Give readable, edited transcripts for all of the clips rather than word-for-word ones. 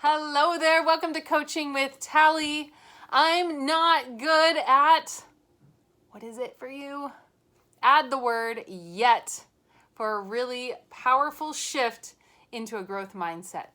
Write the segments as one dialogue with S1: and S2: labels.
S1: Hello there, welcome to Coaching with Tally. I'm not good at, what is it for you? Add the word yet for a really powerful shift into a growth mindset.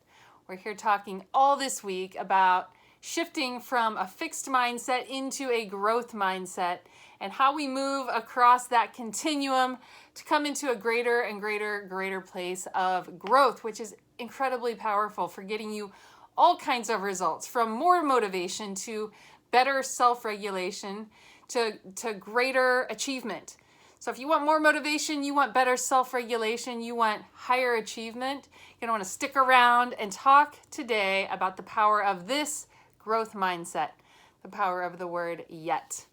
S1: We're here talking all this week about shifting from a fixed mindset into a growth mindset and how we move across that continuum to come into a greater and greater place of growth, which is incredibly powerful for getting you all kinds of results, from more motivation to better self-regulation to greater achievement. So if you want more motivation, you want better self-regulation, you want higher achievement, you're gonna wanna stick around and talk today about the power of this growth mindset, the power of the word yet.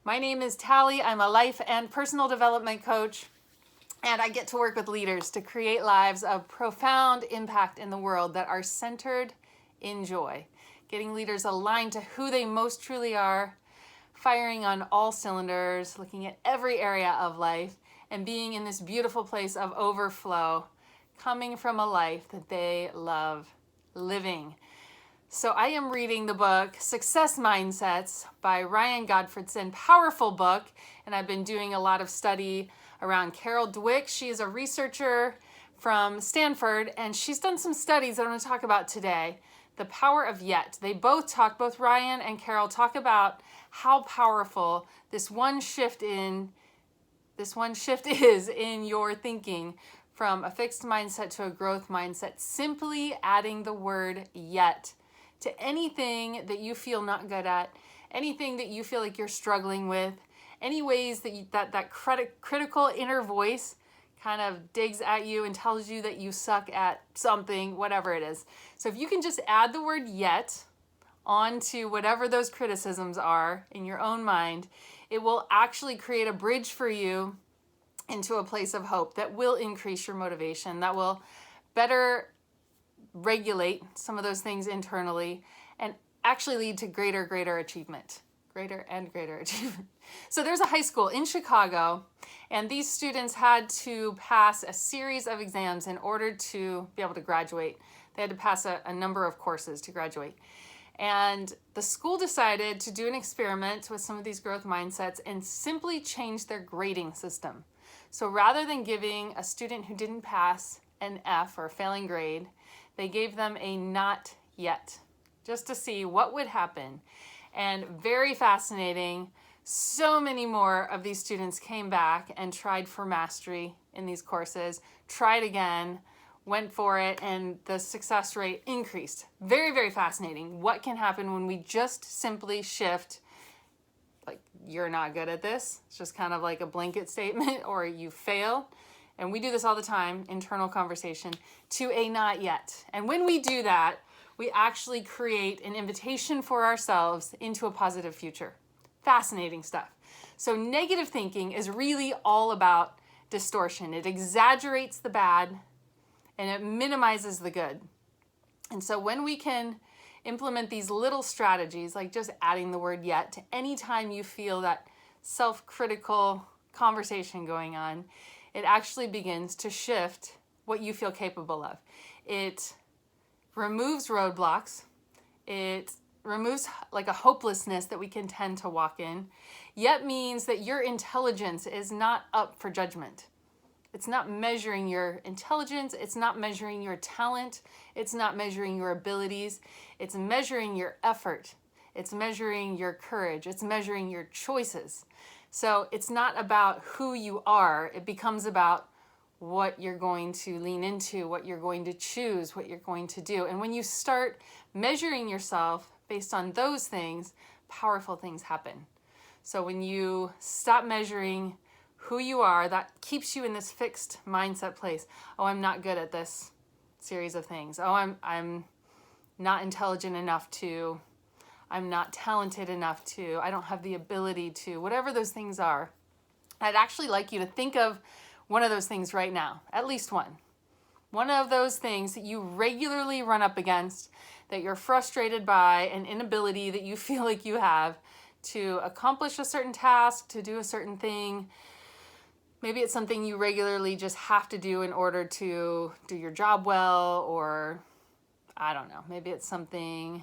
S1: My name is Tally. I'm a life and personal development coach, and I get to work with leaders to create lives of profound impact in the world that are centered in joy, getting leaders aligned to who they most truly are, firing on all cylinders, looking at every area of life, and being in this beautiful place of overflow, coming from a life that they love living. So I am reading the book Success Mindsets by Ryan Godfredson, powerful book, and I've been doing a lot of study around Carol Dweck. She is a researcher from Stanford, and she's done some studies that I'm going to talk about today. The power of yet. They both Ryan and Carol talk about how powerful this one shift is in your thinking from a fixed mindset to a growth mindset. Simply adding the word yet to anything that you feel not good at, anything that you feel like you're struggling with, any ways that critical inner voice kind of digs at you and tells you that you suck at something, whatever it is. So if you can just add the word yet onto whatever those criticisms are in your own mind, it will actually create a bridge for you into a place of hope that will increase your motivation, that will better regulate some of those things internally and actually lead to greater achievement. Greater achievement. So there's a high school in Chicago, and these students had to pass a series of exams in order to be able to graduate. They had to pass a number of courses to graduate. And the school decided to do an experiment with some of these growth mindsets and simply change their grading system. So rather than giving a student who didn't pass an F or a failing grade, they gave them a not yet, just to see what would happen. And very fascinating, so many more of these students came back and tried for mastery in these courses, tried again, went for it, and the success rate increased. Very fascinating. What can happen when we just simply shift, like, you're not good at this. It's just kind of like a blanket statement, or you fail. And we do this all the time, internal conversation, to a not yet. And when we do that, we actually create an invitation for ourselves into a positive future. Fascinating stuff. So negative thinking is really all about distortion. It exaggerates the bad and it minimizes the good. And so when we can implement these little strategies, like just adding the word yet to any time you feel that self-critical conversation going on, it actually begins to shift what you feel capable of. It removes roadblocks. It removes like a hopelessness that we can tend to walk in, yet means that your intelligence is not up for judgment. It's not measuring your intelligence. It's not measuring your talent. It's not measuring your abilities. It's measuring your effort. It's measuring your courage. It's measuring your choices. So it's not about who you are. It becomes about what you're going to lean into, what you're going to choose, what you're going to do. And when you start measuring yourself based on those things, powerful things happen. So when you stop measuring who you are, that keeps you in this fixed mindset place. Oh, I'm not good at this series of things. Oh, I'm not intelligent enough to, I'm not talented enough to, I don't have the ability to, whatever those things are. I'd actually like you to think of one of those things right now, at least one. One of those things that you regularly run up against, that you're frustrated by, an inability that you feel like you have to accomplish a certain task, to do a certain thing. Maybe it's something you regularly just have to do in order to do your job well, or I don't know, maybe it's something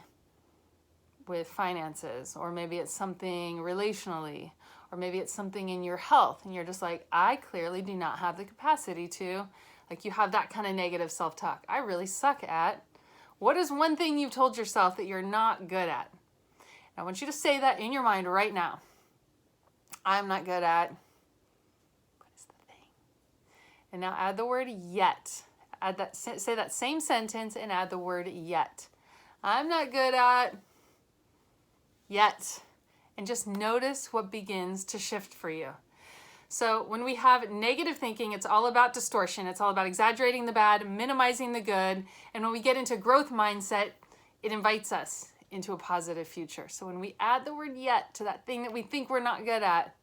S1: with finances, or maybe it's something relationally, or maybe it's something in your health, and you're just like, I clearly do not have the capacity to, like you have that kind of negative self-talk. I really suck at. What is one thing you've told yourself that you're not good at? I want you to say that in your mind right now. I'm not good at. What is the thing? And now add the word yet. Add that. Say that same sentence and add the word yet. I'm not good at yet. And just notice what begins to shift for you. So when we have negative thinking, it's all about distortion. It's all about exaggerating the bad, minimizing the good. And when we get into growth mindset, it invites us into a positive future. So when we add the word yet to that thing that we think we're not good at,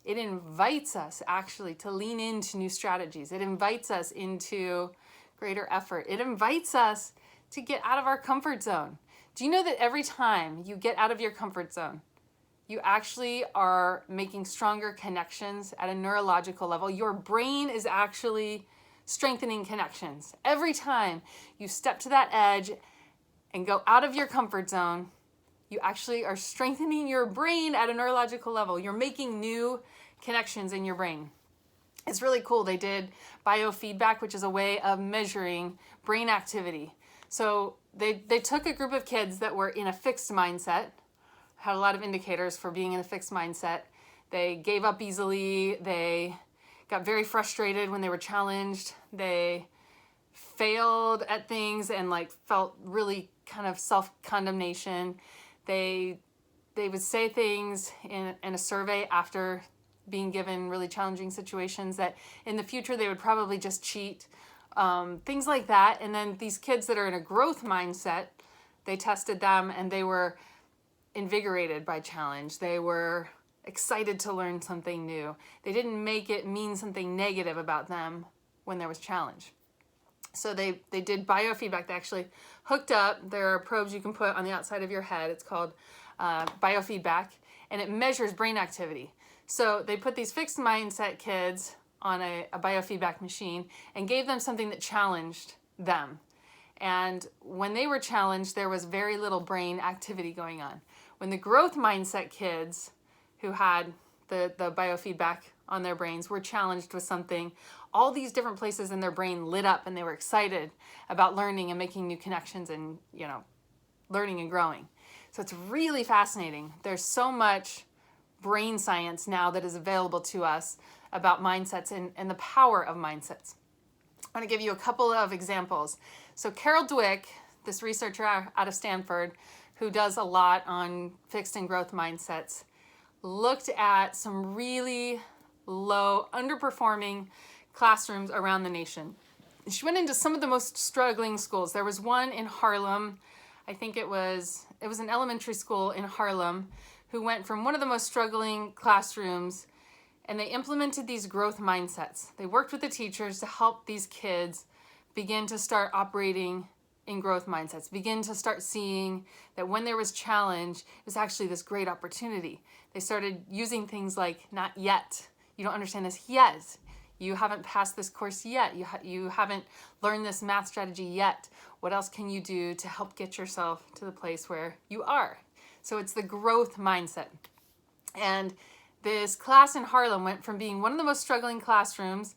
S1: it invites us actually to lean into new strategies. It invites us into greater effort. It invites us to get out of our comfort zone. Do you know that every time you get out of your comfort zone, you actually are making stronger connections at a neurological level? Your brain is actually strengthening connections. Every time you step to that edge and go out of your comfort zone, you actually are strengthening your brain at a neurological level. You're making new connections in your brain. It's really cool. They did biofeedback, which is a way of measuring brain activity. So they took a group of kids that were in a fixed mindset, had a lot of indicators for being in a fixed mindset. They gave up easily. They got very frustrated when they were challenged. They failed at things and like felt really kind of self-condemnation. They would say things in a survey after being given really challenging situations that in the future they would probably just cheat, things like that. And then these kids that are in a growth mindset, they tested them and they were invigorated by challenge. They were excited to learn something new. They didn't make it mean something negative about them when there was challenge. So they did biofeedback. They actually hooked up. There are probes you can put on the outside of your head. It's called biofeedback, and it measures brain activity. So they put these fixed mindset kids on a biofeedback machine and gave them something that challenged them. And when they were challenged, there was very little brain activity going on. When the growth mindset kids who had the biofeedback on their brains were challenged with something, all these different places in their brain lit up and they were excited about learning and making new connections and, learning and growing. So it's really fascinating. There's so much brain science now that is available to us about mindsets and the power of mindsets. I want to give you a couple of examples. So Carol Dweck, this researcher out of Stanford, who does a lot on fixed and growth mindsets, looked at some really low, underperforming classrooms around the nation. She went into some of the most struggling schools. There was one in Harlem. I think it was an elementary school in Harlem who went from one of the most struggling classrooms, and they implemented these growth mindsets. They worked with the teachers to help these kids begin to start operating in growth mindsets, begin to start seeing that when there was challenge, it was actually this great opportunity. They started using things like not yet. You don't understand this yet. You haven't passed this course yet. You haven't learned this math strategy yet. What else can you do to help get yourself to the place where you are? So it's the growth mindset. And this class in Harlem went from being one of the most struggling classrooms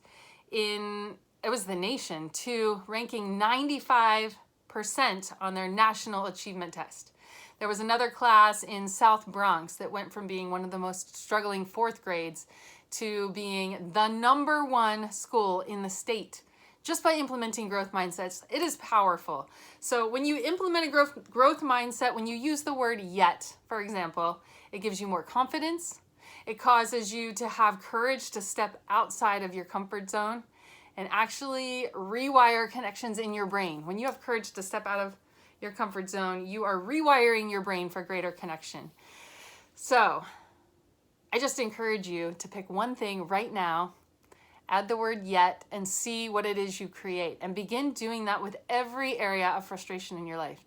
S1: it was the nation, to ranking 95% on their national achievement test. There was another class in South Bronx that went from being one of the most struggling fourth grades to being the #1 school in the state just by implementing growth mindsets. It is powerful. So when you implement a growth mindset, when you use the word yet, for example, it gives you more confidence. It causes you to have courage to step outside of your comfort zone and actually rewire connections in your brain. When you have courage to step out of your comfort zone, you are rewiring your brain for greater connection. So I just encourage you to pick one thing right now, add the word yet, and see what it is you create. And begin doing that with every area of frustration in your life.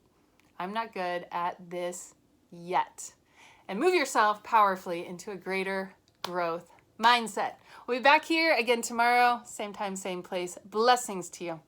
S1: I'm not good at this yet. And move yourself powerfully into a greater growth mindset. We'll be back here again tomorrow, same time, same place. Blessings to you.